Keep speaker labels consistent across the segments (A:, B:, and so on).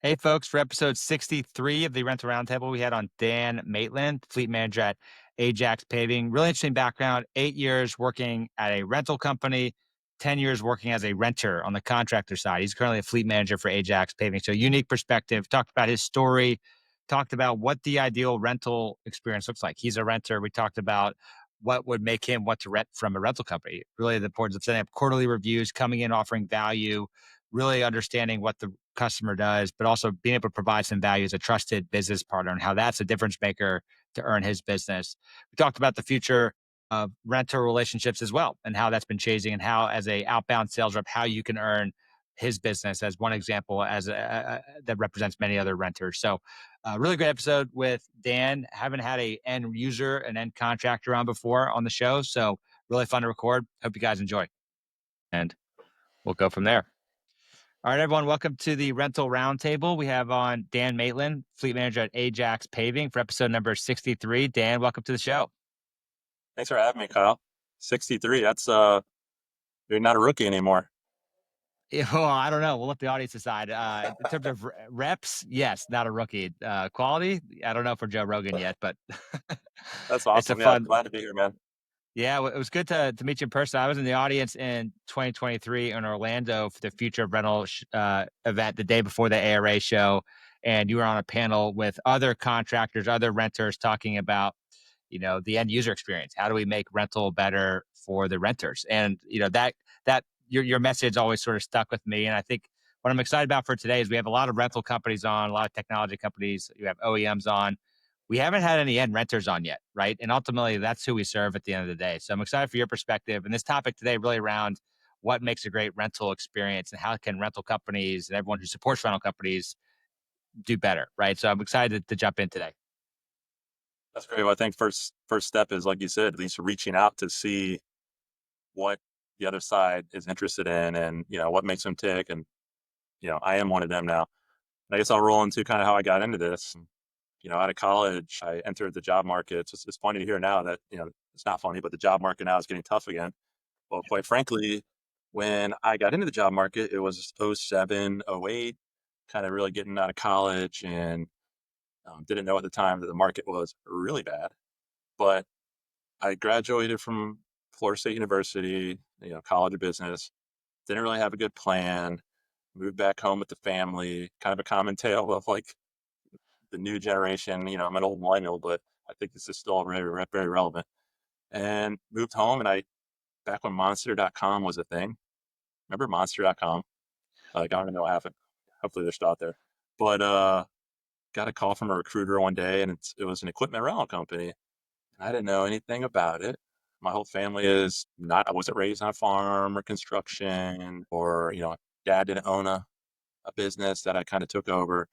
A: Hey, folks, for episode 63 of the Rental Roundtable, we had on Dan Maitland, fleet manager at Ajax Paving. Really interesting background, 8 years working at a rental company, 10 years working as a renter on the contractor side. He's currently a fleet manager for Ajax Paving. So, unique perspective. Talked about his story, talked about what the ideal rental experience looks like. He's a renter. We talked about what would make him want to rent from a rental company. Really, the importance of setting up quarterly reviews, coming in, offering value, really understanding what the customer does, but also being able to provide some value as a trusted business partner and how that's a difference maker to earn his business. We talked about the future of renter relationships as well and how that's been changing and how as a outbound sales rep, how you can earn his business as one example that represents many other renters. So really great episode with Dan. Haven't had a end user, an end contractor on before on the show. So really fun to record. Hope you guys enjoy. And we'll go from there. All right, everyone, welcome to the Rental Roundtable. We have on Dan Maitland, fleet manager at Ajax Paving for episode number 63. Dan, welcome to the show.
B: Thanks for having me, Kyle. 63. You're not a rookie anymore.
A: Yeah, well, I don't know. We'll let the audience decide. In terms of reps, yes, not a rookie. Quality, I don't know for Joe Rogan yet, but
B: That's
A: it's a
B: awesome. Yeah,
A: fun.
B: glad to be here, man.
A: Yeah, it was good to meet you in person. I was in the audience in 2023 in Orlando for the Future of Rental event the day before the ARA show, and you were on a panel with other contractors, other renters talking about the end user experience. How do we make rental better for the renters? And that your message always sort of stuck with me. And I think what I'm excited about for today is we have a lot of rental companies on, a lot of technology companies. You have OEMs on. We haven't had any end renters on yet, right? And ultimately, that's who we serve at the end of the day. So I'm excited for your perspective. And this topic today really around what makes a great rental experience and how can rental companies and everyone who supports rental companies do better, right? So I'm excited to jump in today.
B: That's great. Well, I think first step is, like you said, at least reaching out to see what the other side is interested in and, what makes them tick. And, I am one of them now. And I guess I'll roll into kind of how I got into this. Out of college, I entered the job market. It's funny to hear now that, it's not funny, but the job market now is getting tough again. Well, quite frankly, when I got into the job market, it was '07, '08, kind of really getting out of college and didn't know at the time that the market was really bad. But I graduated from Florida State University, College of Business, didn't really have a good plan, moved back home with the family, kind of a common tale of like the new generation. I'm an old millennial, but I think this is still very, very relevant. And moved home, and back when Monster.com was a thing. Remember Monster.com? Like, I don't even know what happened. Hopefully they're still out there. But got a call from a recruiter one day, and it was an equipment rental company. And I didn't know anything about it. My whole family is not, I wasn't raised on a farm or construction, or, dad didn't own a business that I kind of took over.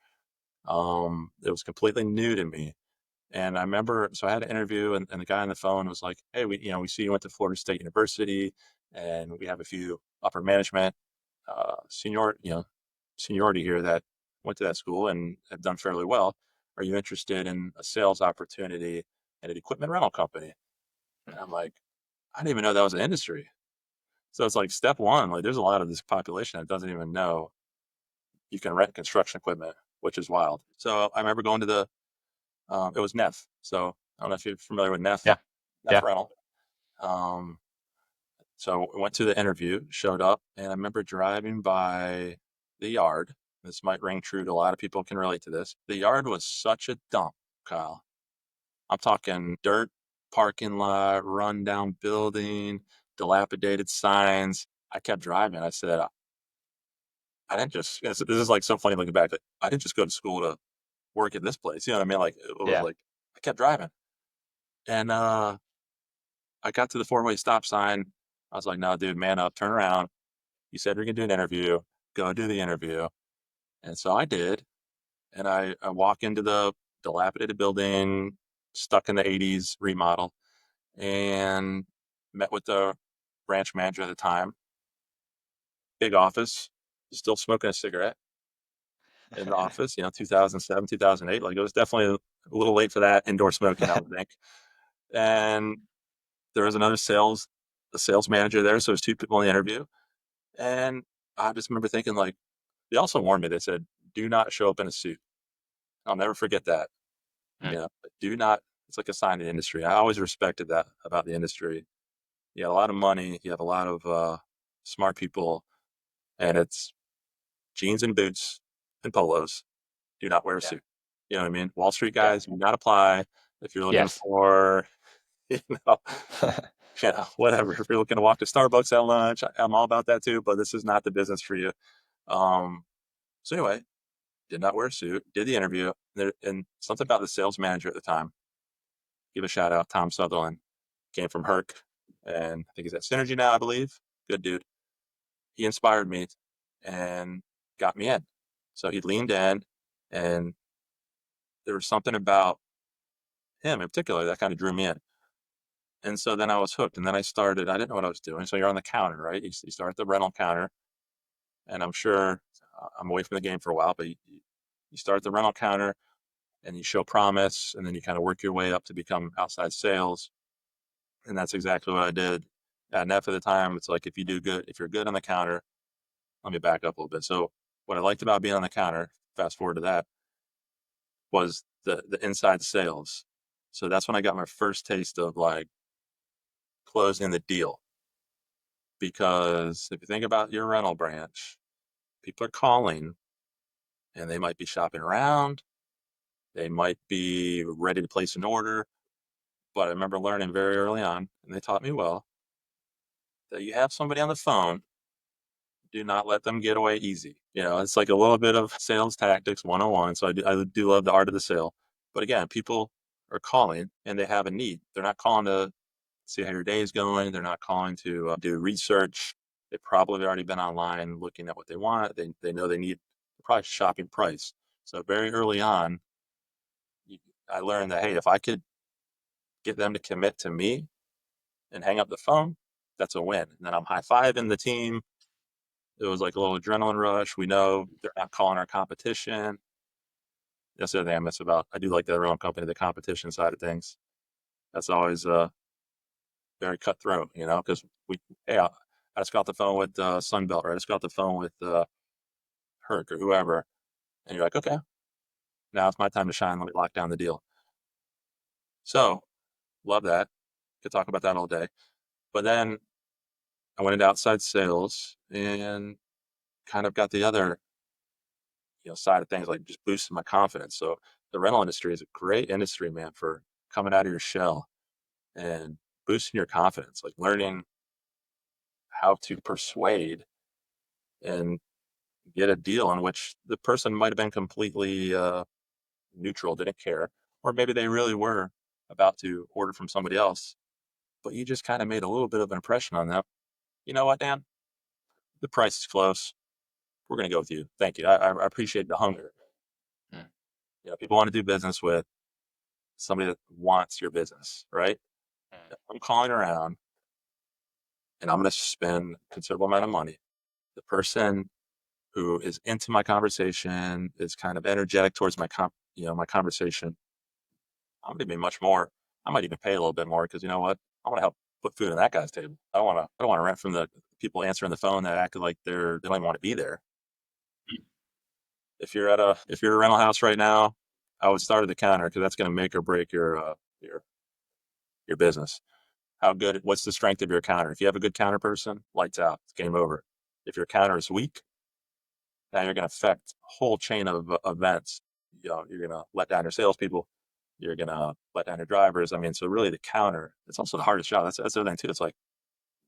B: It was completely new to me. And I remember, so I had an interview, and the guy on the phone was like, "Hey, we see you went to Florida State University, and we have a few upper management, senior, seniority here that went to that school and have done fairly well. Are you interested in a sales opportunity at an equipment rental company?" And I'm like, I didn't even know that was an industry. So it's like step one, like there's a lot of this population that doesn't even know you can rent construction equipment, which is wild. So I remember going to it was Neff. So I don't know if you're familiar with Neff,
A: Yeah.
B: Neff
A: Yeah.
B: Rental. Um, so I went to the interview, showed up, and I remember driving by the yard. This might ring true to a lot of people can relate to this. The yard was such a dump, Kyle. I'm talking dirt parking lot, rundown building, dilapidated signs. I kept driving. I said, I didn't just, this is like so funny looking back. Like, I didn't just go to school to work at this place. You know what I mean? Like, it was
A: Yeah.
B: like, I kept driving. And I got to the four-way stop sign. I was like, no, dude, man up, turn around. You said you're going to do an interview. Go do the interview. And so I did. And I walk into the dilapidated building, stuck in the 80s remodel, and met with the branch manager at the time. Big office, still smoking a cigarette in the office, 2007, 2008. Like, it was definitely a little late for that indoor smoking, I would think. And there was a sales manager there. So there's two people in the interview. And I just remember thinking, like, they also warned me. They said, do not show up in a suit. I'll never forget that.
A: Mm.
B: Do not. It's like a sign of the industry. I always respected that about the industry. You have a lot of money. You have a lot of smart people, and it's jeans and boots and polos. Do not wear a
A: Yeah.
B: suit. You know what I mean? Wall Street
A: Yeah.
B: guys do not apply if you're looking
A: Yes.
B: for, you know, whatever. If you're looking to walk to Starbucks at lunch, I'm all about that too. But this is not the business for you. Um, so anyway, did not wear a suit. Did the interview, and something about the sales manager at the time. Give a shout out, Tom Sutherland. Came from Herc, and I think he's at Synergy now, I believe. Good dude. He inspired me and got me in. So he leaned in, and there was something about him in particular that kind of drew me in. And so then I was hooked. And then I didn't know what I was doing. So you're on the counter, right? You start at the rental counter. And I'm sure I'm away from the game for a while, but you start at the rental counter and you show promise. And then you kind of work your way up to become outside sales. And that's exactly what I did. And at the time, it's like if you're good on the counter, let me back up a little bit. So what I liked about being on the counter, fast forward to that, was the inside sales. So that's when I got my first taste of like closing the deal. Because if you think about your rental branch, people are calling and they might be shopping around, they might be ready to place an order. But I remember learning very early on, and they taught me well, that you have somebody on the phone, do not let them get away easy. It's like a little bit of sales tactics 101. So I do love the art of the sale. But again, people are calling and they have a need. They're not calling to see how your day is going. They're not calling to do research. They've probably already been online looking at what they want. They know they need probably shopping price. So very early on, I learned that, hey, if I could get them to commit to me and hang up the phone, that's a win. And then I'm high fiving the team. It was like a little adrenaline rush. We know they're not calling our competition. That's the other thing I miss about. I do like the rental company, the competition side of things. That's always very cutthroat, because hey, I just got off the phone with Sunbelt, or I just got off the phone with Herc or whoever, and you're like, okay, now it's my time to shine. Let me lock down the deal. So love that. Could talk about that all day. But then I went into outside sales and kind of got the other side of things, like just boosting my confidence. So the rental industry is a great industry, man, for coming out of your shell and boosting your confidence, like learning how to persuade and get a deal in which the person might have been completely neutral, didn't care, or maybe they really were about to order from somebody else, but you just kind of made a little bit of an impression on them. You know what, Dan? The price is close. We're going to go with you. Thank you. I appreciate the hunger.
A: Mm.
B: People want to do business with somebody that wants your business, right?
A: Mm.
B: I'm calling around and I'm going to spend a considerable amount of money. The person who is into my conversation is kind of energetic towards my conversation. I'm going to be much more. I might even pay a little bit more because you know what? I want to help put food on that guy's table. I don't want to rent from the people answering the phone that acted like they don't even want to be there. If you're a rental house right now, I would start at the counter because that's going to make or break your business. What's the strength of your counter? If you have a good counter person, lights out, it's game over. If your counter is weak, now you're going to affect a whole chain of events. You're going to let down your salespeople. You're going to let down your drivers. I mean, so really the counter, it's also the hardest job. That's the other thing too. It's like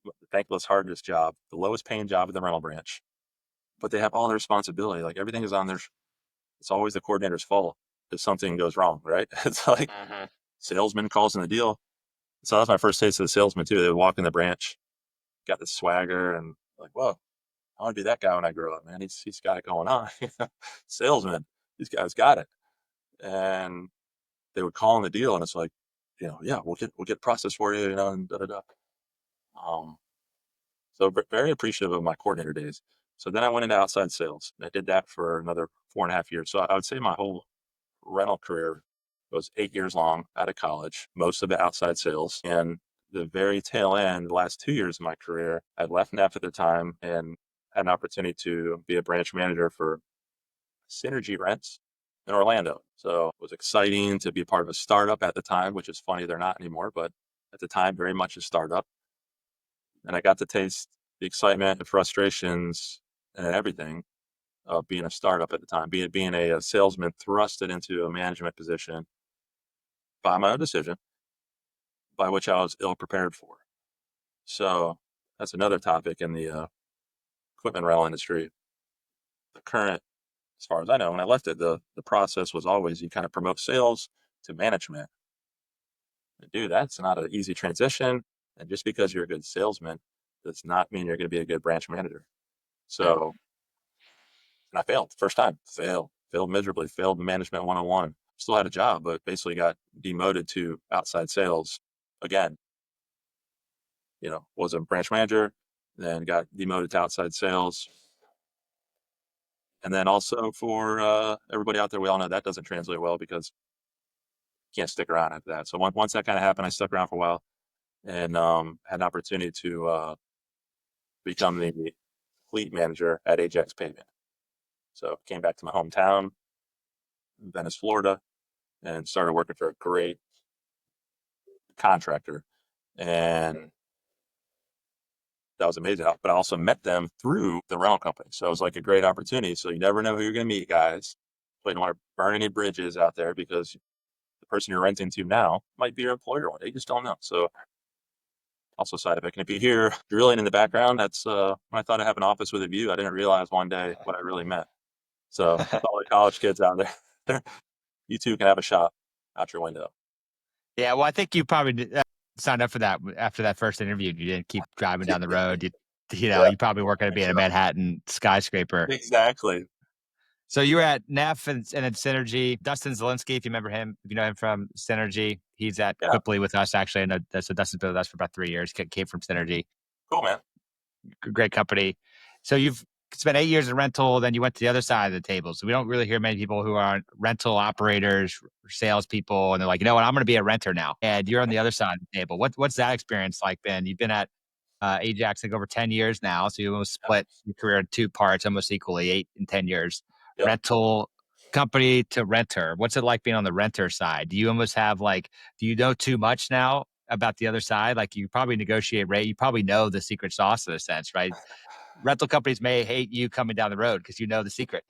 B: the thankless hardest job, the lowest paying job in the rental branch, but they have all the responsibility. Like everything is on their, it's always the coordinator's fault if something goes wrong, right? It's like
A: Mhm.
B: salesman calls in the deal. So that's my first taste of the salesman too. They would walk in the branch, got the swagger and like, whoa, I want to be that guy when I grow up, man. He's got it going on. Salesman, these guys got it. And they would call in the deal, and it's like, yeah, we'll get process for you, and da da da. Um, so very appreciative of my coordinator days. So then I went into outside sales. And I did that for another 4.5 years. So I would say my whole rental career was 8 years long out of college, most of it outside sales. And the very tail end, the last 2 years of my career, I left NEF at the time and had an opportunity to be a branch manager for Synergy Rents in Orlando. So it was exciting to be part of a startup at the time, which is funny they're not anymore, but at the time, very much a startup. And I got to taste the excitement and frustrations and everything of being a startup at the time, being a salesman thrusted into a management position by my own decision, by which I was ill prepared for. So that's another topic in the equipment rental industry. The current, as far as I know, when I left it, the process was always you kind of promote sales to management. Dude, that's not an easy transition. And just because you're a good salesman does not mean you're going to be a good branch manager.
A: Yeah.
B: So, and I failed first time, failed miserably, failed management 101. Still had a job, but basically got demoted to outside sales again. Was a branch manager, then got demoted to outside sales. And then also for everybody out there, we all know that doesn't translate well because you can't stick around after that. So once that kind of happened, I stuck around for a while and had an opportunity to become the fleet manager at Ajax Paving. So came back to my hometown, Venice, Florida, and started working for a great contractor. And that was amazing. But I also met them through the rental company. So it was like a great opportunity. So you never know who you're going to meet, guys. So you don't want to burn any bridges out there because the person you're renting to now might be your employer one day. You just don't know. So also side effect. And if you hear drilling in the background, that's when I thought I have an office with a view. I didn't realize one day what I really meant. So all the college kids out there, you too can have a shot out your window.
A: Yeah, well, I think you probably signed up for that after that first interview. You didn't keep driving down the road.
B: Yeah,
A: You probably weren't going to be in a
B: so
A: Manhattan skyscraper.
B: exactly.
A: So you were at Neff and then Synergy. Dustin Zielinski, if you remember him, if you know him from Synergy, he's at
B: Yeah,
A: Quipli with us actually. And so Dustin's been with us for about 3 years. Came from Synergy,
B: cool, man.
A: great company. So you've spent 8 years in rental, then you went to the other side of the table. So we don't really hear many people who are rental operators, salespeople, and they're like, you know what, I'm going to be a renter now. And you're on the other side of the table. What's that experience like been? You've been at Ajax like over 10 years now. So you almost
B: Yeah,
A: split your career in two parts, almost equally, 8 and 10 years.
B: yeah.
A: Rental company to renter. What's it like being on the renter side? Do you almost have like, do you know too much now about the other side? Like you probably negotiate rate. You probably know the secret sauce in a sense, right? Rental companies may hate you coming down the road because you know the secret,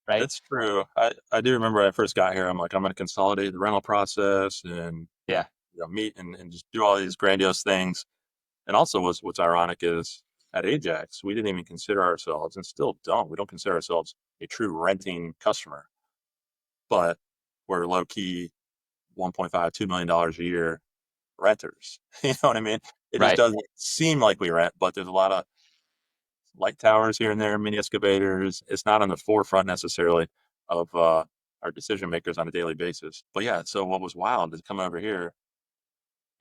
A: right?
B: It's true. I do remember when I first got here, I'm like, I'm going to consolidate the rental process and
A: Yeah.
B: meet and just do all these grandiose things. And also, what's ironic is at Ajax, we didn't even consider ourselves, and still don't. We don't consider ourselves a true renting customer, but we're low key 1.5, $2 million a year renters. You know what I mean? It just
A: Right.
B: doesn't seem like we rent, but there's a lot of light towers here and there, mini excavators. It's not on the forefront necessarily of our decision makers on a daily basis. But yeah, so what was wild is coming over here.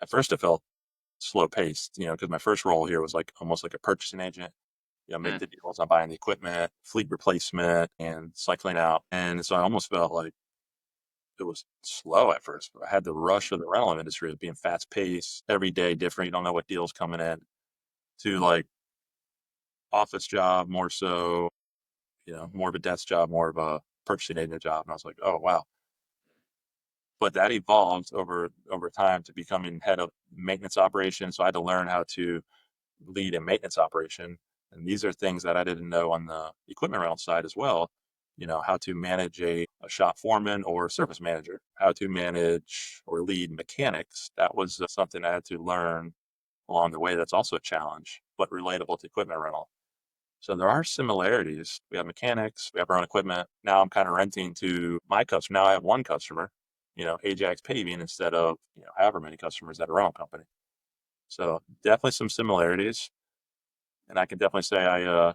B: At first, it felt slow paced, because my first role here was like almost like a purchasing agent. Make
A: Mm.
B: the deals on buying the equipment, fleet replacement, and cycling out. And so I almost felt like it was slow at first. I had the rush of the rental industry of being fast paced, every day different. You don't know what deals coming in to like office job more so, more of a desk job, more of a purchasing agent job. And I was like, oh wow. But that evolved over time to becoming head of maintenance operations. So I had to learn how to lead a maintenance operation. And these are things that I didn't know on the equipment rental side as well. How to manage a shop foreman or service manager, how to manage or lead mechanics. That was something I had to learn along the way. That's also a challenge, but relatable to equipment rental. So there are similarities. We have mechanics, we have our own equipment. Now I'm kind of renting to my customer. Now I have one customer, Ajax Paving instead of, however many customers at a rental company. So definitely some similarities. And I can definitely say I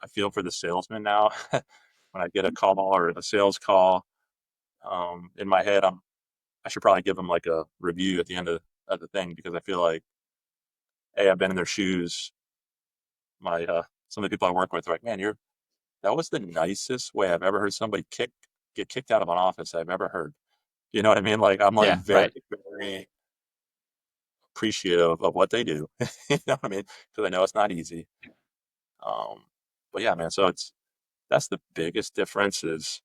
B: feel for the salesman now. When I get a call or a sales call, in my head, I should probably give them like a review at the end of the thing because I feel like, hey, I've been in their shoes. My some of the people I work with are like, man, that was the nicest way I've ever heard somebody get kicked out of an office I've ever heard. You know what I mean? Like I'm like
A: Yeah.
B: very,
A: Right.
B: very appreciative of what they do. You know what I mean? Because I know it's not easy. Um, but yeah, man. So That's the biggest difference is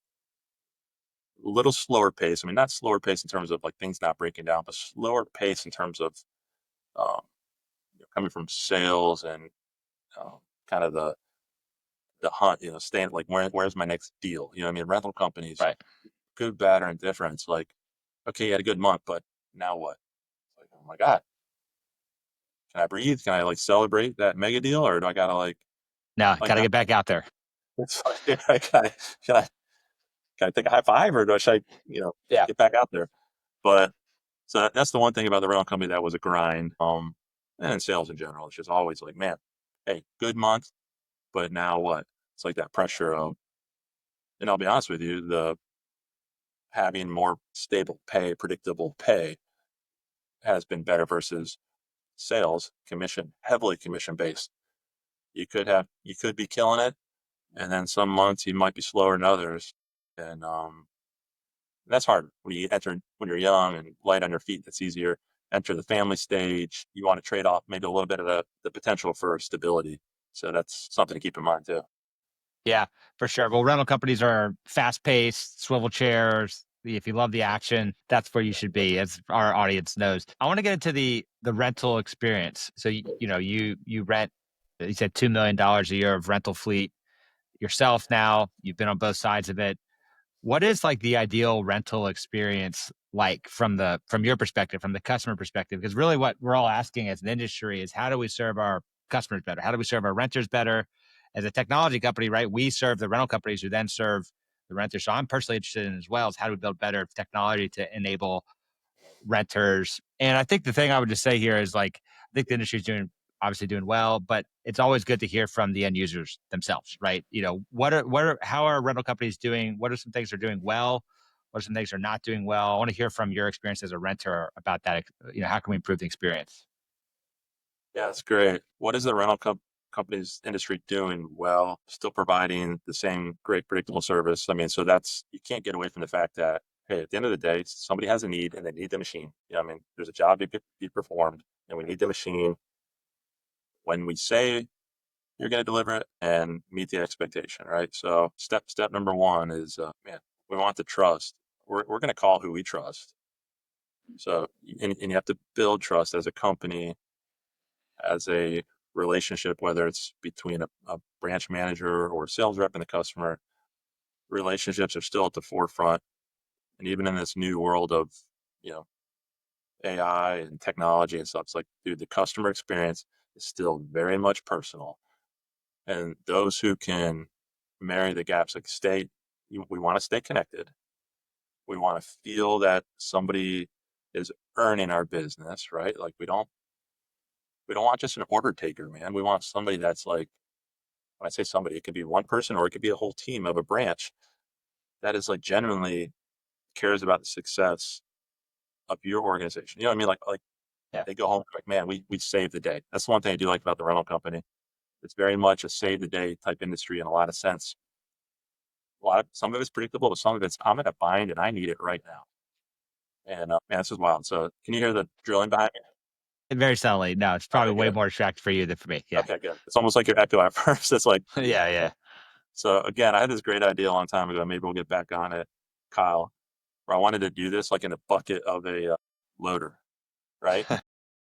B: a little slower pace. I mean, not slower pace in terms of like things not breaking down, but slower pace in terms of um, coming from sales and kind of the hunt, staying like where's my next deal? You know what I mean? Rental companies,
A: Right.
B: good, bad, or indifferent. It's like, okay, you had a good month, but now what? It's like, oh my God, can I breathe? Can I like celebrate that mega deal, or do I gotta
A: Now,
B: like
A: got to
B: now?
A: get back out there.
B: It's like, can I can I take a high five, or should I
A: Yeah.
B: get back out there? But so that's the one thing about the rental company that was a grind. And in sales in general, it's just always like, man, hey, good month, but now what? It's like that pressure of, and I'll be honest with you, the having more stable pay, predictable pay has been better versus sales, heavily commission based. You could be killing it, and then some months you might be slower than others, and that's hard when you're young and light on your feet. That's easier. Enter the family stage. You want to trade off maybe a little bit of the potential for stability. So that's something to keep in mind too.
A: Yeah, for sure. Well, rental companies are fast paced, swivel chairs. If you love the action, that's where you should be, as our audience knows. I want to get into the rental experience. So you rent. You said $2 million a year of rental fleet yourself. Now you've been on both sides of it. What is like the ideal rental experience like from your perspective, from the customer perspective? Because really what we're all asking as an industry is how do we serve our customers better? How do we serve our renters better? As a technology company, right? We serve the rental companies who then serve the renters. So I'm personally interested in as well is how do we build better technology to enable renters. And I think the thing I would just say here is like, I think the industry is obviously doing well, but it's always good to hear from the end users themselves, right? How are rental companies doing? What are some things they're doing well? What are some things they're not doing well? I want to hear from your experience as a renter about that. How can we improve the experience?
B: Yeah, that's great. What is the companies industry doing well? Still providing the same great predictable service. I mean, so that's you can't get away from the fact that hey, at the end of the day, somebody has a need and they need the machine. I mean, there's a job to be performed, and we need the machine. When we say you're going to deliver it and meet the expectation, right? So step number one is, man, we want the trust. We're going to call who we trust. So and you have to build trust as a company, as a relationship, whether it's between a branch manager or a sales rep and the customer. Relationships are still at the forefront, and even in this new world of you know AI and technology and stuff, it's like, dude, the customer experience is still very much personal. And those who can marry the gaps, like we want to stay connected. We want to feel that somebody is earning our business, right? Like we don't want just an order taker, man. We want somebody that's like, when I say somebody, it could be one person or it could be a whole team of a branch that is like genuinely cares about the success of your organization. You know what I mean? Like
A: Yeah.
B: they go home like, man, we saved the day. That's the one thing I do like about the rental company. It's very much a save the day type industry in a lot of sense. Some of it's predictable, but some of it's I'm in a bind and I need it right now. And man, this is wild. So can you hear the drilling behind me?
A: Very subtly. No, it's probably
B: Okay,
A: way
B: good.
A: more distracting for you than for me. Yeah.
B: Okay, good. It's almost like your echo at first. It's like,
A: Yeah. Yeah.
B: so again, I had this great idea a long time ago. Maybe we'll get back on it, Kyle, where I wanted to do this like in a bucket of a loader, right?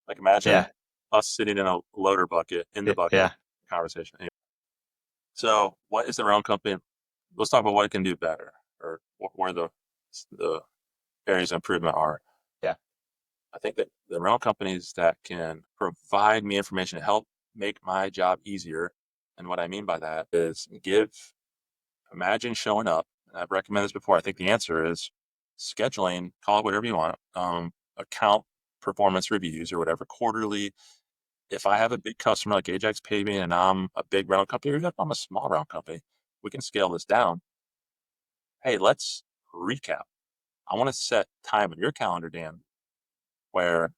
B: Like imagine
A: Yeah.
B: us sitting in a loader bucket in the bucket
A: Yeah.
B: conversation. Anyway, so what is their own company? Let's talk about what it can do better or where the areas of improvement are.
A: Yeah.
B: I think that the rental companies that can provide me information to help make my job easier. And what I mean by that is imagine showing up. I've recommended this before. I think the answer is scheduling, call it whatever you want, account performance reviews or whatever quarterly. If I have a big customer like Ajax Paving and I'm a big rental company, or if I'm a small rental company, we can scale this down. Hey, let's recap. I want to set time in your calendar, Dan, where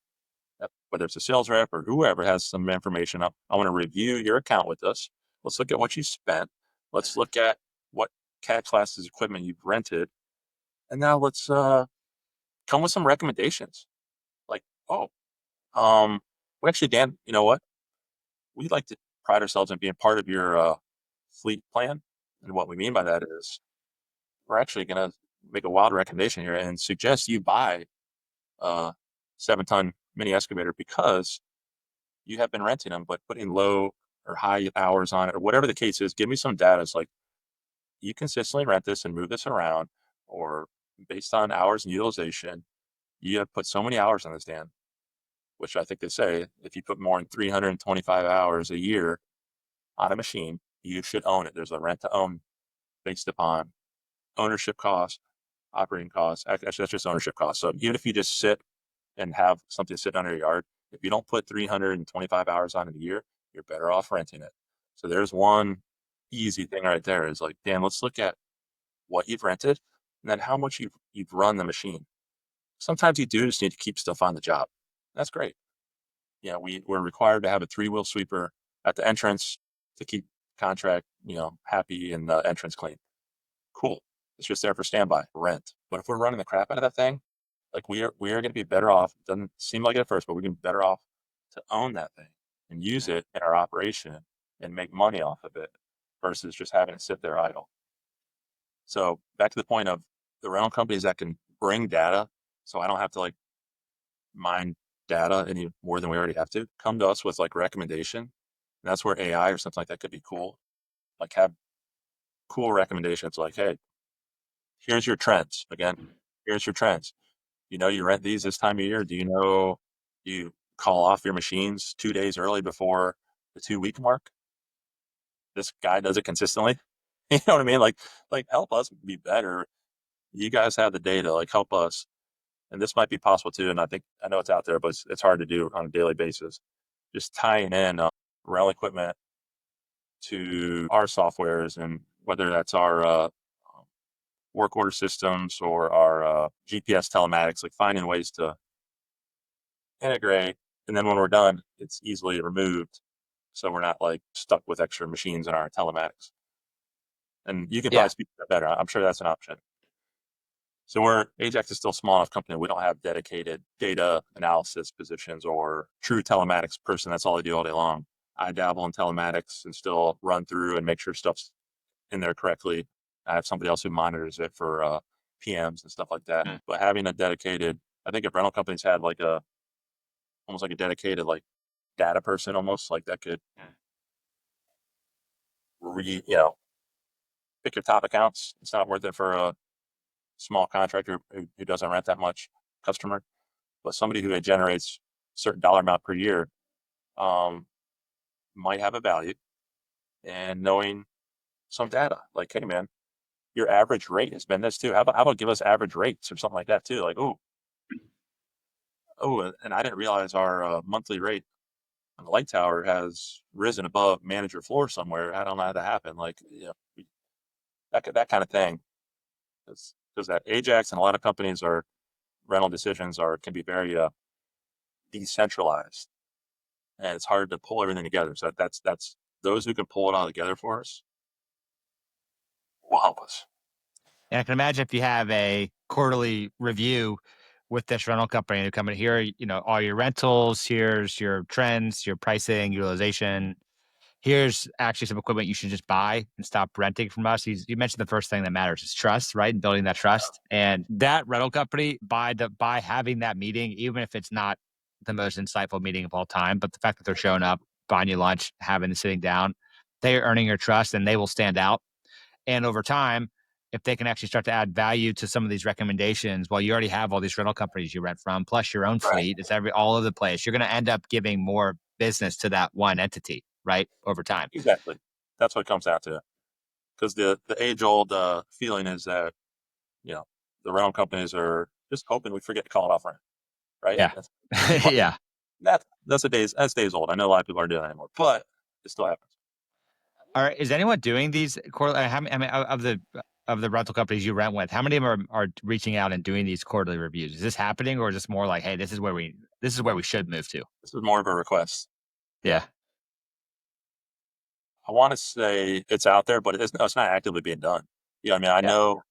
B: whether it's a sales rep or whoever has some information up, I want to review your account with us. Let's look at what you spent. Let's look at what CAD classes equipment you've rented. And now let's come with some recommendations. Like, oh, well, actually, Dan, you know what? We'd like to pride ourselves in being part of your fleet plan. And what we mean by that is we're actually going to make a wild recommendation here and suggest you buy a 7-ton mini excavator because you have been renting them, but putting low or high hours on it or whatever the case is. Give me some data. It's like you consistently rent this and move this around, or based on hours and utilization, you have put so many hours on this, Dan, which I think they say if you put more than 325 hours a year on a machine, you should own it. There's a rent to own based upon ownership costs, operating costs. Actually, that's just ownership costs. So even if you just sit and have something sitting under your yard, if you don't put 325 hours on it a year, you're better off renting it. So there's one easy thing right there is like, Dan, let's look at what you've rented and then how much you've run the machine. Sometimes you do just need to keep stuff on the job. That's great. We're required to have a 3-wheel sweeper at the entrance to keep contract, happy and the entrance clean. Cool. It's just there for standby, rent. But if we're running the crap out of that thing, like we are going to be better off. It doesn't seem like it at first, but we're going to be better off to own that thing and use it in our operation and make money off of it versus just having it sit there idle. So back to the point of the rental companies that can bring data, so I don't have to like mine data any more than we already have to. Come to us with like recommendation. And that's where AI or something like that could be cool. Like have cool recommendations like, hey, here's your trends. Again, here's your trends. You rent these this time of year. Do you know you call off your machines 2 days early before the 2-week mark? This guy does it consistently. You know what I mean? Like help us be better. You guys have the data, like help us. And this might be possible too. And I know it's out there, but it's hard to do on a daily basis. Just tying in rental equipment to our softwares, and whether that's our work order systems or our GPS telematics, like finding ways to integrate. And then when we're done, it's easily removed. So we're not like stuck with extra machines in our telematics. And you can probably
A: Yeah.
B: speak to that better. I'm sure that's an option. So Ajax is still a small enough company. We don't have dedicated data analysis positions or true telematics person. That's all I do all day long. I dabble in telematics and still run through and make sure stuff's in there correctly. I have somebody else who monitors it for PMs and stuff like that. But having a dedicated, I think if rental companies had like almost like a dedicated like data person, almost like that could pick your top accounts. It's not worth it for a small contractor who doesn't rent that much customer, but somebody who generates a certain dollar amount per year um, might have a value. And knowing some data, like, hey man, your average rate has been this too. How about give us average rates or something like that too? Like, and I didn't realize our monthly rate on the light tower has risen above manager floor somewhere. I don't know how that happened. Like, that kind of thing. Because that Ajax and a lot of companies are rental decisions can be very decentralized, and it's hard to pull everything together. So that's those who can pull it all together for us will help us.
A: And I can imagine if you have a quarterly review with this rental company, and come in here, all your rentals, here's your trends, your pricing, utilization. Here's actually some equipment you should just buy and stop renting from us. You mentioned the first thing that matters is trust, right? And building that trust. And that rental company, by having that meeting, even if it's not the most insightful meeting of all time, but the fact that they're showing up, buying you lunch, having the sitting down, they are earning your trust and they will stand out. And over time, if they can actually start to add value to some of these recommendations, well, you already have all these rental companies you rent from, plus your own
B: Right.
A: fleet. It's all over the place. You're going to end up giving more business to that one entity, right? Over time.
B: Exactly. That's what it comes down to. Because the age old feeling is that you know the rental companies are just hoping we forget to call it off rent, right?
A: Yeah.
B: That's easy money.
A: Yeah.
B: That's days old. I know a lot of people aren't doing that anymore, but it still happens.
A: All right. Is anyone doing these quarterly? How many, I mean, of the rental companies you rent with, how many of them are reaching out and doing these quarterly reviews? Is this happening, or is this more like, hey, this is where we should move to?
B: This is more of a request. Yeah.
A: Yeah.
B: I want to say it's out there, but it's not actively being done. I mean, I
A: Yeah.
B: know,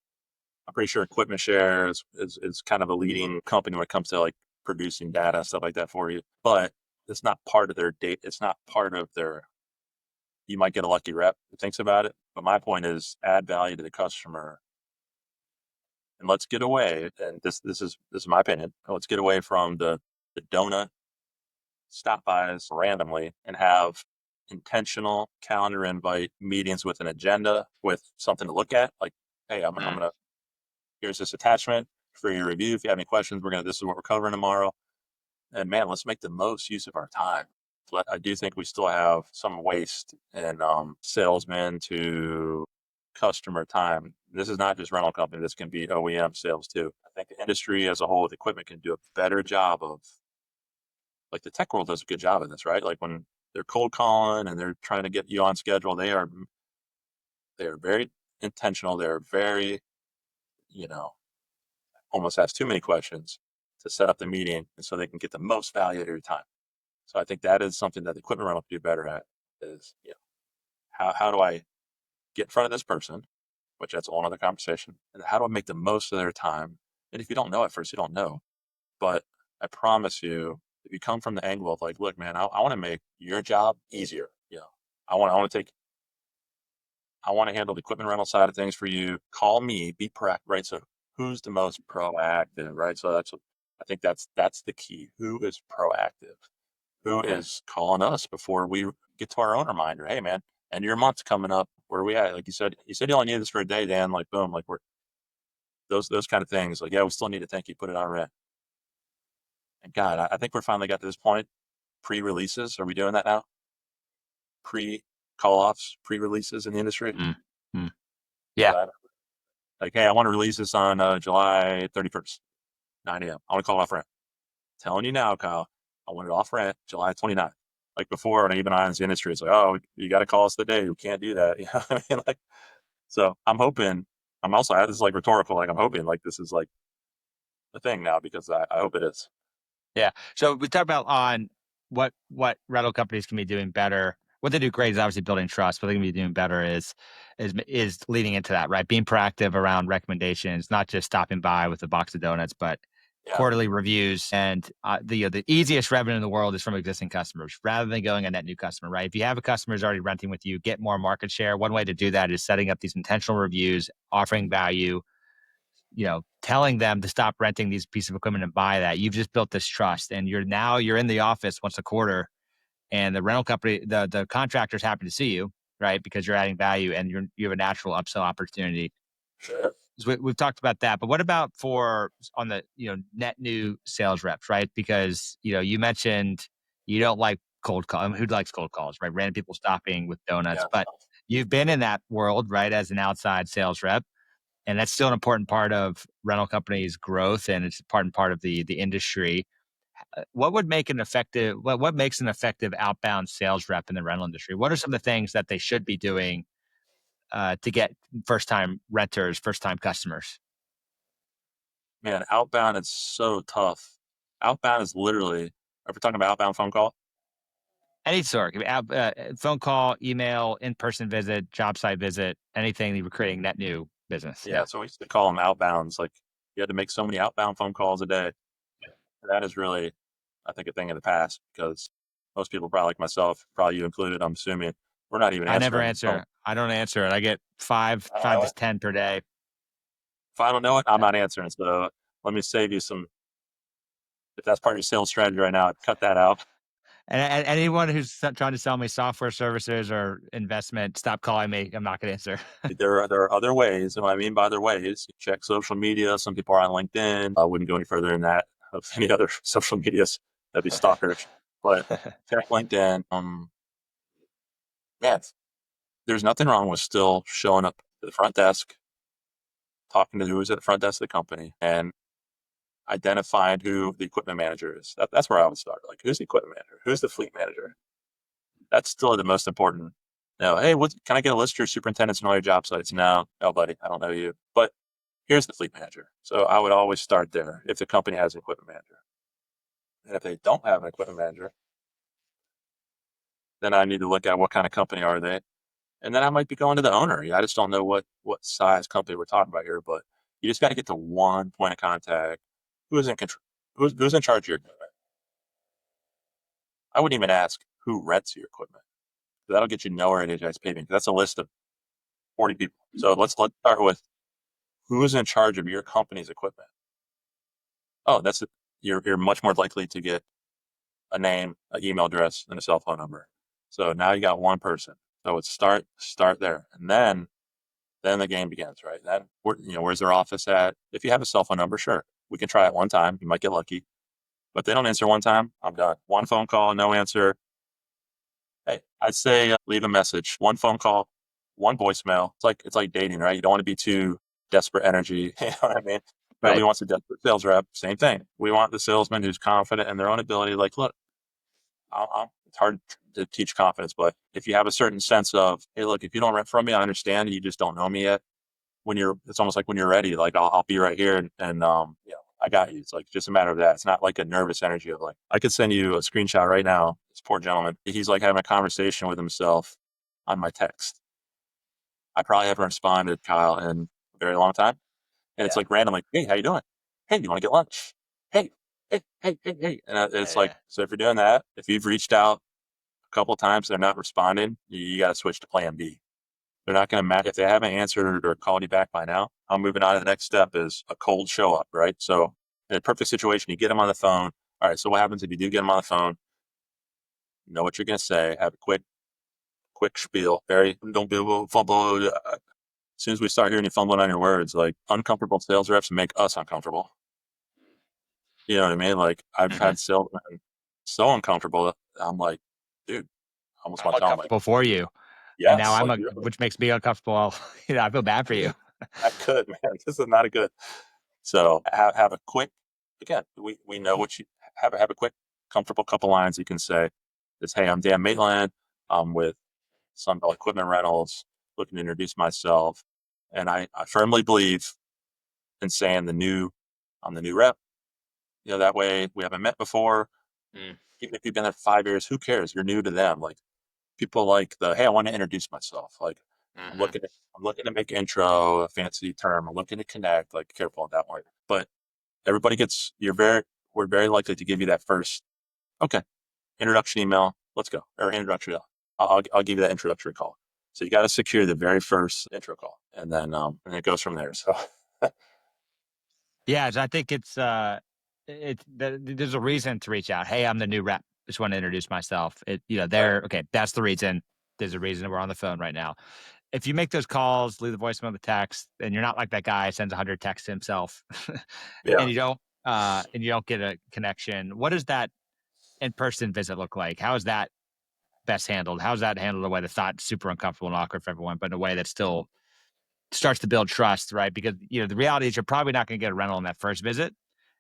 B: I'm pretty sure Equipment Share is kind of a leading company when it comes to like producing data and stuff like that for you, but it's not part of their date. It's not part of their, you might get a lucky rep who thinks about it. But my point is add value to the customer, and let's get away. And this is my opinion. Let's get away from the donut stop bys randomly and have intentional calendar invite meetings with an agenda with something to look at. Like, hey, I'm
A: Mm.
B: gonna here's this attachment for your review. If you have any questions, this is what we're covering tomorrow. And man, let's make the most use of our time. But I do think we still have some waste in salesman to customer time. This is not just rental company. This can be OEM sales too. I think the industry as a whole with equipment can do a better job of, like, the tech world does a good job of this, right? Like when they're cold calling and they're trying to get you on schedule, they are very intentional. They're very, you know, almost ask too many questions to set up the meeting and so they can get the most value out of your time. So I think that is something that the equipment rental can do better at is, how do I get in front of this person, which that's a whole other conversation, and how do I make the most of their time? And if you don't know at first, you don't know. But I promise you, if you come from the angle of like, look, man, I want to make your job easier. I want to handle the equipment rental side of things for you. Call me, be proactive, right? So who's the most proactive, right? So I think that's the key. Who is proactive? Who is calling us before we get to our own reminder? Hey, man, and your month's coming up. Where are we at? Like you said you only need this for a day, Dan. Like, boom, like we're those kind of things. Like, yeah, we still need to thank you. Put it on rent. And God, I think we're finally got to this point. Pre-releases, are we doing that now? Pre-call-offs, pre-releases in the industry.
A: Mm. Mm.
B: So
A: Yeah.
B: like, hey, I want to release this on July 31st, 9 a.m. I want to call it off rent. Telling you now, Kyle, I want it off rent July 29th. Like before, and even on the industry, it's like, oh, you got to call us the day. We can't do that. You know what I mean? Like, so I'm hoping. I'm also this is like rhetorical. Like I'm hoping like this is like the thing now because I hope it is.
A: Yeah. So we talked about on what rental companies can be doing better. What they do great is obviously building trust. What they can be doing better is leading into that, right? Being proactive around recommendations, not just stopping by with a box of donuts, but
B: Yeah,
A: quarterly reviews. And the easiest revenue in the world is from existing customers rather than going a net new customer, right? If you have a customer who's already renting with you, get more market share. One way to do that is setting up these intentional reviews, offering value, telling them to stop renting these pieces of equipment and buy that. You've just built this trust, and you're in the office once a quarter, and the rental company, the contractor's happy to see you, right? Because you're adding value, and you have a natural upsell opportunity.
B: sure.
A: So we've talked about that, but what about for on the net new sales reps, right? Because you mentioned you don't like cold call. I mean, who likes cold calls, right? Random people stopping with donuts,
B: Yeah,
A: but you've been in that world, right, as an outside sales rep, and that's still an important part of rental companies' growth, and it's part of the industry. What would make an effective? What makes an effective outbound sales rep in the rental industry? What are some of the things that they should be doing to get first time renters, first time customers?
B: man, outbound is so tough. Outbound is literally. Are we talking about outbound phone call?
A: Any sort, phone call, email, in person visit, job site visit, anything that you're creating net new business.
B: Yeah,
A: Yeah,
B: so we used to call them outbounds. Like you had to make so many outbound phone calls a day. That is really, I think, a thing of the past because most people, probably like myself, probably you included, I'm assuming, we're not even
A: I never
B: answering the phone.
A: answer. I don't answer it. I get five,
B: I don't
A: five
B: know
A: to
B: it.
A: 10 per day.
B: If I don't know it, I'm not answering. So let me save you some. If that's part of your sales strategy right now, cut that out.
A: And anyone who's trying to sell me software services or investment, stop calling me. I'm not going to answer.
B: There are other ways. And what I mean by other ways, you check social media. Some people are on LinkedIn. I wouldn't go any further than that of any other social medias. That'd be stalkerish. But check LinkedIn. Man, there's nothing wrong with still showing up to the front desk, talking to who's at the front desk of the company, and identifying who the equipment manager is. That's where I would start. Like, who's the equipment manager? Who's the fleet manager? That's still the most important. No, hey, can I get a list of your superintendents and all your job sites? No, buddy, I don't know you. But here's the fleet manager. So I would always start there if the company has an equipment manager. And if they don't have an equipment manager, then I need to look at what kind of company are they. And then I might be going to the owner. I just don't know what size company we're talking about here, but you just got to get to one point of contact. Who's in control? Who's in charge of your equipment? I wouldn't even ask who rents your equipment. That'll get you nowhere in AJ's paving. That's a list of 40 people. So let's start with who's in charge of your company's equipment. Oh, you're much more likely to get a name, an email address, and a cell phone number. So now you got one person. So it's start there, and then the game begins, right? Then where's their office at? If you have a cell phone number, sure, we can try it one time. You might get lucky, but if they don't answer one time, I'm done. One phone call, no answer. Hey, I'd say leave a message. One phone call, one voicemail. It's like dating, right? You don't want to be too desperate energy. You know what I mean? Nobody
A: Right.
B: wants a desperate sales rep. Same thing. We want the salesman who's confident in their own ability. Like, look, it's hard to teach confidence, but if you have a certain sense of, hey, look, if you don't rent from me, I understand. You just don't know me yet. It's almost like when you're ready. Like, I'll be right here, and I got you. It's like just a matter of that. It's not like a nervous energy of like, I could send you a screenshot right now. This poor gentleman, he's like having a conversation with himself on my text. I probably haven't responded, Kyle, in a very long time. And it's
A: Yeah.
B: like random, like, hey, how you doing? Hey, do you want to get lunch? Hey, hey. And it's like,
A: Yeah.
B: so if you're doing that, if you've reached out a couple of times, they're not responding, you got to switch to plan B. They're not going to match. If they haven't answered or called you back by now, I'm moving on to the next step is a cold show up, right? So in a perfect situation, you get them on the phone. All right. So what happens if you do get them on the phone? You know what you're going to say. Have a quick spiel. Very, don't be able to fumble. As soon as we start hearing you fumbling on your words, like uncomfortable sales reps make us uncomfortable. You know what I mean? Like I've
A: Hmm.
B: had salesmen so uncomfortable that I'm like, dude, I almost
A: I'm
B: want to tell them like,
A: uncomfortable for you, and now
B: yes, like
A: which makes me uncomfortable. I feel bad for you.
B: not good, man. This is not a good. So have a quick, again, we know what you have a quick, comfortable couple lines you can say is, hey, I'm Dan Maitland. I'm with Sunbelt Equipment Rentals, looking to introduce myself. And I firmly believe in saying I'm the new rep. That way we haven't met before.
A: Mm.
B: Even if you've been there 5 years, who cares? You're new to them. Like people like hey, I want to introduce myself. Like I'm
A: Hmm.
B: looking to I'm looking to make intro, a fancy term. I'm looking to connect, like careful on that one. But everybody gets we're very likely to give you that first, okay, introduction email, let's go, or introductory. I'll give you that introductory call. So you got to secure the very first intro call, and it goes from there. So
A: Yeah, I think there's a reason to reach out. Hey, I'm the new rep. Just want to introduce myself.
B: right,
A: There. Okay, that's the reason. There's a reason we're on the phone right now. If you make those calls, leave the voicemail, the text, and you're not like that guy who sends 100 texts to himself,
B: yeah,
A: and you don't get a connection. What does that in-person visit look like? How is that best handled? How's that handled in a way that's not super uncomfortable and awkward for everyone, but in a way that still starts to build trust, right? Because the reality is you're probably not going to get a rental on that first visit.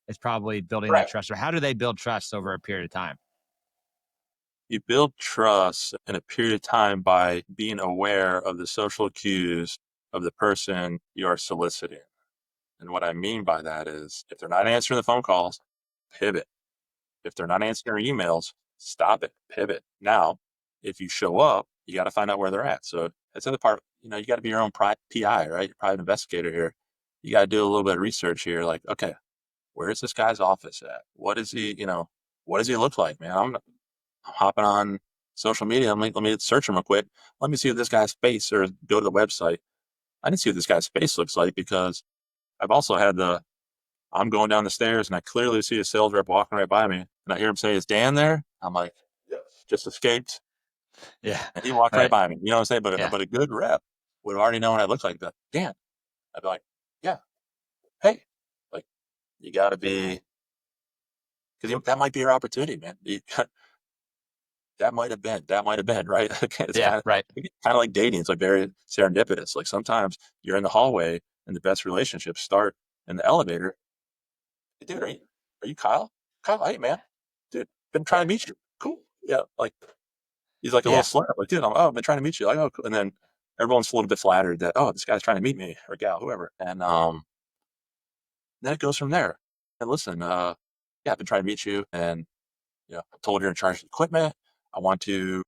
A: It's probably building that
B: right.
A: trust. Or how do they build trust over a period of time?
B: You build trust in a period of time by being aware of the social cues of the person you are soliciting. And what I mean by that is if they're not answering the phone calls, pivot. If they're not answering emails, stop it, pivot. Now, if you show up, you got to find out where they're at. So that's the other part. You got to be your own PI, right? You're private investigator here. You got to do a little bit of research here. Like, okay, where is this guy's office at? What is he? What does he look like, man? I'm hopping on social media. Let me search him real quick. Let me see what this guy's face, or go to the website. I didn't see what this guy's face looks like because I've also had I'm going down the stairs and I clearly see a sales rep walking right by me, and I hear him say, "Is Dan there?" I'm like, "Yes." Just escaped,
A: Yeah.
B: and he walked right
A: Right.
B: by me. You know what I'm saying? But
A: Yeah.
B: but a good rep would have already known I looked like that. Dan, I'd be like, "Yeah, hey," like you got to be, because that might be your opportunity, man. That might have been right. It's
A: Yeah.
B: kind of
A: Right.
B: kind of like dating. It's like very serendipitous. Like sometimes you're in the hallway and the best relationships start in the elevator. Hey, dude, are you Kyle? Kyle, hey man, dude, been trying
A: Yeah.
B: to meet you. Cool. Yeah, like he's like a little
A: Yeah.
B: slur. Like, dude, I've been trying to meet you. Like, oh, cool. And then everyone's a little bit flattered that, oh, this guy's trying to meet me, or gal, whoever. And then it goes from there. And listen, yeah, I've been trying to meet you, and I told you're in charge of the equipment. I want to,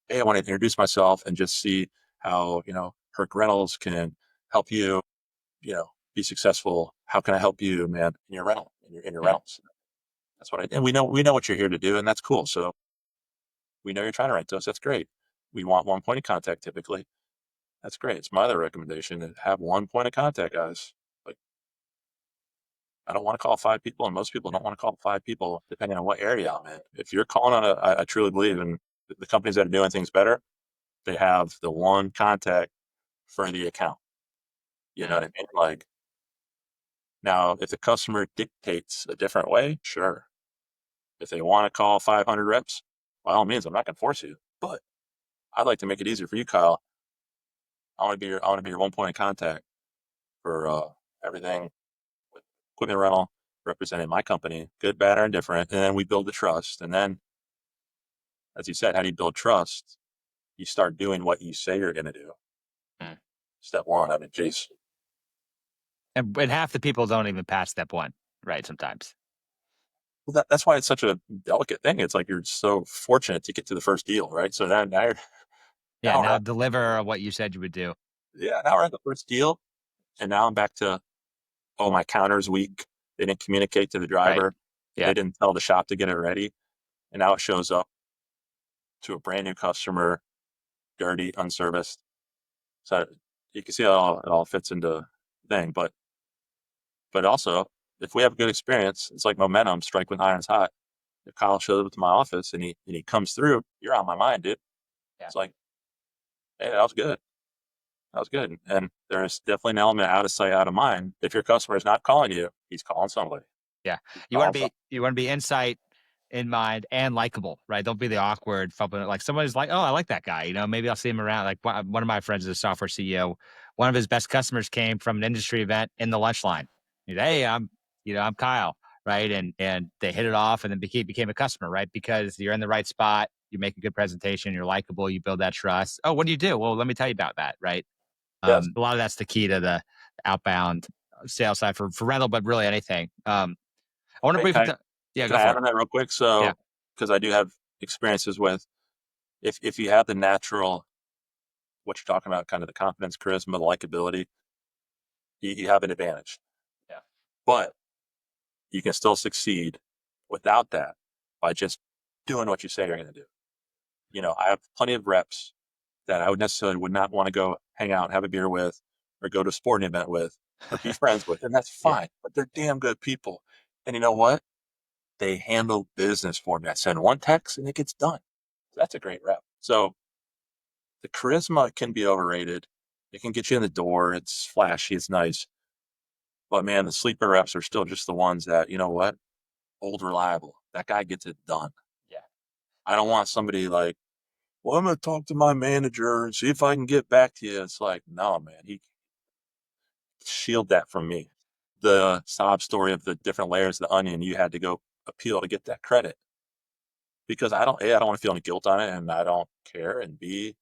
B: hey, I want to introduce myself and just see how Herc Rentals can help you, be successful. How can I help you, man, in your in your
A: Mm.
B: rentals? That's what and we know what you're here to do, and that's cool. So we know you're trying to rent to us. That's great. We want one point of contact typically. That's great. It's my other recommendation, to have one point of contact, guys. Like, I don't want to call 5 people, and most people don't want to call 5 people, depending on what area I'm in. If you're calling on I truly believe in the companies that are doing things better, they have the one contact for the account. You know
A: Mm.
B: what I mean? Like, now, if the customer dictates a different way, sure. If they want to call 500 reps, by all means, I'm not going to force you. But I'd like to make it easier for you, Kyle. I want to be your one point of contact for everything with equipment rental, representing my company, good, bad, or indifferent. And then we build the trust. And then, as you said, how do you build trust? You start doing what you say you're going to do.
A: Mm.
B: Step one. I mean, Jace.
A: And half the people don't even pass step one, right? Sometimes.
B: Well, that's why it's such a delicate thing. It's like you're so fortunate to get to the first deal, right? So
A: Yeah.
B: now we're
A: Now
B: at
A: deliver what you said you would do.
B: now we're at the first deal, and now I'm back to, oh, my counter's weak. They didn't communicate to the
A: Right.
B: driver.
A: Yeah.
B: They didn't tell the shop to get it ready, and now it shows up to a brand new customer, dirty, unserviced. So you can see how it all fits into the thing. But also, if we have a good experience, it's like momentum, strike when iron's hot. If Kyle shows up to my office and he comes through, you're on my mind, dude.
A: Yeah.
B: It's like, hey, that was good. That was good. And there's definitely an element out of sight, out of mind. If your customer is not calling you, he's calling somebody.
A: Yeah.
B: He's calling somebody.
A: You want to be insight in mind and likable, right? Don't be the awkward fumbling. Like somebody's like, oh, I like that guy. You know, maybe I'll see him around. Like one of my friends is a software CEO. One of his best customers came from an industry event in the lunch line. He's, hey, I'm Kyle, right? And they hit it off, and then became a customer, right? Because you're in the right spot, you make a good presentation, you're likable, you build that trust. Oh, what do you do? Well, let me tell you about that, right?
B: Yes.
A: A lot of that's the key to the outbound sales side for rental, but really anything. I want to
B: Hey,
A: briefly, yeah,
B: can
A: go
B: I
A: for
B: add
A: it.
B: on that real quick?
A: Yeah.
B: So, because I do have experiences with, if you have the natural, what you're talking about, kind of the confidence, charisma, the likability, you have an advantage.
A: Yeah.
B: But you can still succeed without that by just doing what you say you're going to do. I have plenty of reps that I would not want to go hang out and have a beer with, or go to a sporting event with, or be friends with, and that's
A: Yeah.
B: fine. But they're damn good people. And you know what? They handle business for me. I send one text and it gets done. That's a great rep. So the charisma can be overrated. It can get you in the door. It's flashy. It's nice. But man, the sleeper reps are still just the ones that, you know what? Old reliable. That guy gets it done.
A: Yeah.
B: I don't want somebody like, well, I'm going to talk to my manager and see if I can get back to you. It's like, no, man, he shield that from me. The sob story of the different layers of the onion you had to go appeal to get that credit, because I don't want to feel any guilt on it, and I don't care. And B,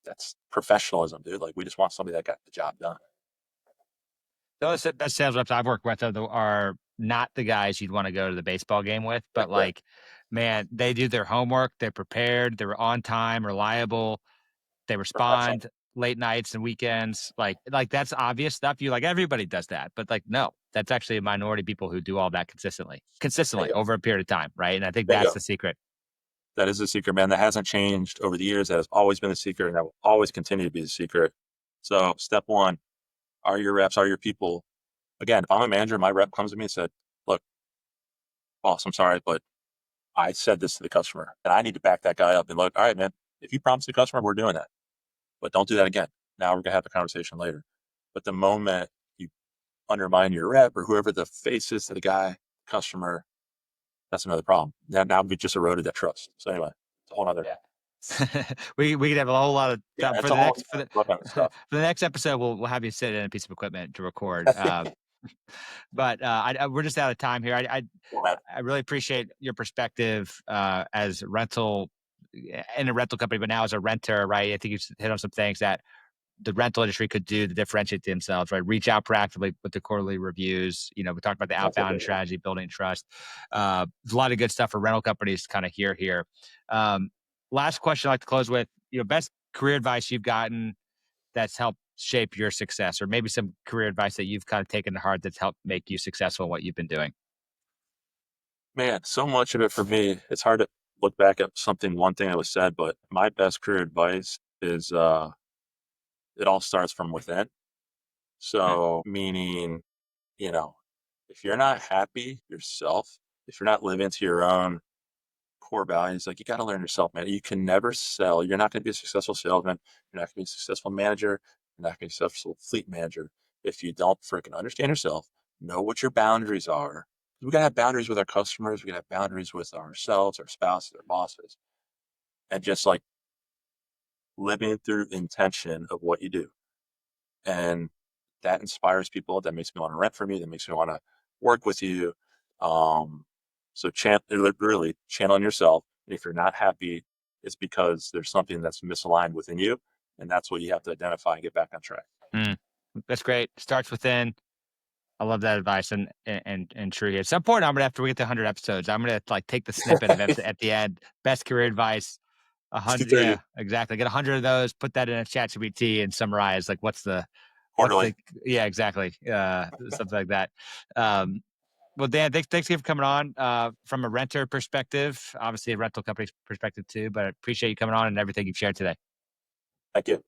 B: that's professionalism, dude. Like, we just want somebody that got the job done.
A: Those best sales reps I've worked with are not the guys you'd want to go to the baseball game with, but like, man, they do their homework, they're prepared, they're on time, reliable, they
B: Professional.
A: respond late nights and weekends. Like that's obvious stuff. You like everybody does that, but like no, that's actually a minority of people who do all that consistently
B: Bingo.
A: over a period of time, right? And I think that's
B: Bingo.
A: the secret.
B: That is the secret, man. That hasn't changed over the years. That has always been the secret, and that will always continue to be the secret. So, step one, are your reps, are your people. Again, if I'm a manager, my rep comes to me and said, look, boss, I'm sorry, but I said this to the customer, and I need to back that guy up and look, all right, man, if you promise the customer, we're doing that, but don't do that again. Now we're going to have the conversation later. But the moment you undermine your rep or whoever the face is to the guy, customer, that's another problem. Now we just eroded that trust. So anyway, it's a whole other,
A: Yeah. We could have a whole lot of
B: yeah,
A: time
B: it's
A: for
B: a
A: the
B: whole
A: next for the
B: book on the
A: for
B: stuff.
A: the next episode. We'll have you sit in a piece of equipment to record. But we're just out of time here.
B: Well, man,
A: I really appreciate your perspective as rental in a rental company, but now as a renter, right? I think you hit on some things that the rental industry could do to differentiate themselves, right? Reach out proactively with the quarterly reviews. You know, we talked about the
B: that's a
A: outbound
B: big one.
A: strategy, building trust. There's a lot of good stuff for rental companies to kind of hear here. Um, Last question I'd like to close with, best career advice you've gotten that's helped shape your success, or maybe some career advice that you've kind of taken to heart that's helped make you successful in what you've been doing.
B: Man, so much of it for me, it's hard to look back at one thing that was said, but my best career advice is it all starts from within.
A: Yeah.
B: So, meaning, you know, if you're not happy yourself, if you're not living to your own core values, like you got to learn yourself, man. You can never sell. You're not going to be a successful salesman. You're not going to be a successful manager. You're not going to be a successful fleet manager if you don't freaking understand yourself, know what your boundaries are. We got to have boundaries with our customers. We got to have boundaries with ourselves, our spouses, our bosses, and just like living through intention of what you do. And that inspires people. That makes me want to rent from you. That makes me want to work with you. Um, so really channeling yourself. And if you're not happy, it's because there's something that's misaligned within you, and that's what you have to identify and get back on track.
A: Mm, that's great. Starts within. I love that advice, and true. At some point, I'm gonna have to get to 100 episodes. I'm gonna like take the snippet of at the end. Best career advice. A hundred,
B: there you
A: yeah, exactly. Get 100 of those. Put that in a chat GPT and summarize like what's
B: quarterly.
A: the yeah, exactly. Something like that. Um, well, Dan, thanks again for coming on. From a renter perspective, obviously a rental company's perspective too. But I appreciate you coming on and everything you've shared today.
B: Thank you.